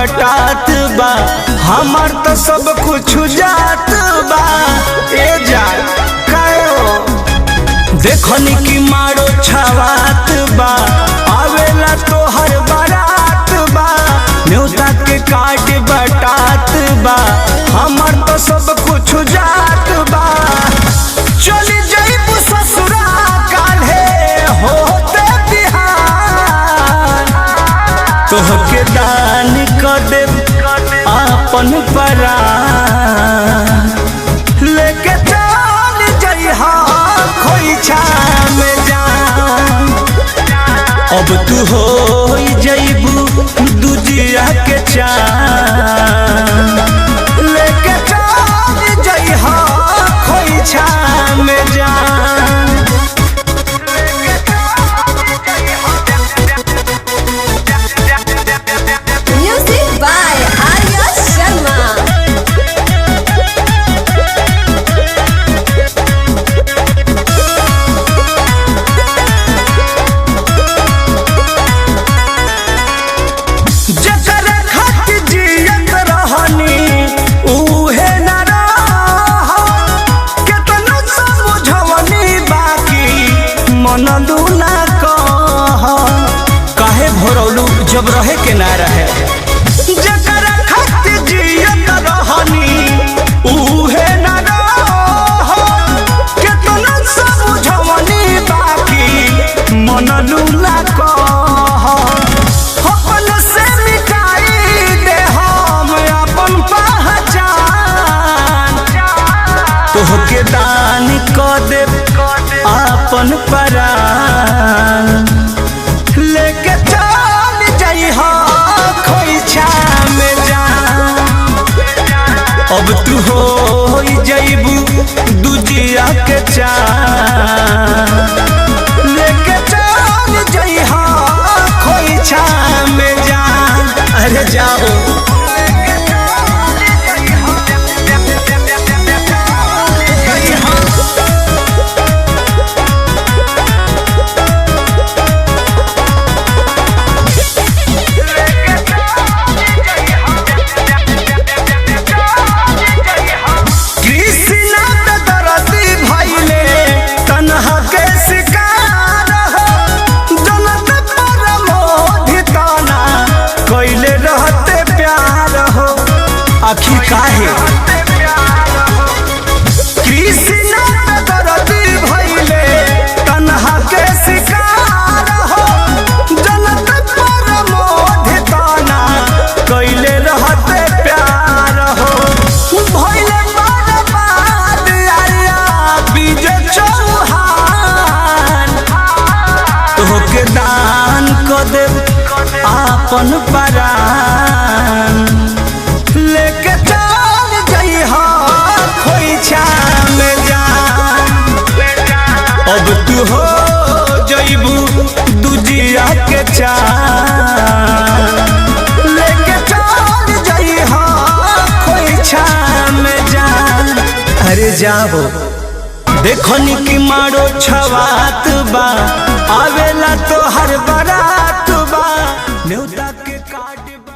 बटात बा, हमार तो सब कुछ जात बा। ए जा कायो देखनी की मारो छवात बा, आवेला तो हर बारात बा। न्योता के काट बटात बा, हमार तो सब कुछ जात बा। चली जाइबू ससुरा काल्हे होते बिहान, तोहके दान कर दे आपन परान। लेके चल जइहा खोइछा में जान, अब तू हो जइबू दूजिया के चान। लेके चल जइहा खोइछा में जान। Music by Arya Sharma. जकर खातिर जियत रहनी उहे न रह, केतना समझवनी बाकी मनलू ना कह। काहे भरौलू जब रहे के ना रहे। जकर खातिर जियत रहनी उहे न रह, केतना समझवनी बाकी मनलू ना कह। अपन से मिटाई दे हम अपन पहचान, तोहके दान कर दे आपन परान। लेके चल जइहा खोइछा में जान, अब तू हो जइबू दूजिया के चान। लेके चल जइहा खोइछा में जान। अरे जाओ कृष्णा पे दरदी भइले तन्हा के शिकार हो। जनत पर मोहिताना कइले रहते प्यार हो। आखिर काहे कृष्णा पे दरदी भइले तन्हा के शिकार हो। जनत पर मोहिताना कइले रहते प्यार हो। भइले बर्बाद आर्या विजय चौहान, तोहके दान कर दे आपन परान। लेके चल जइहा खोइछा में जान, अब तू हो जइबू दूजिया के चान। लेके चल जइहा खोइछा में जान। अरे जाओ देखनी की मारो छवात बा,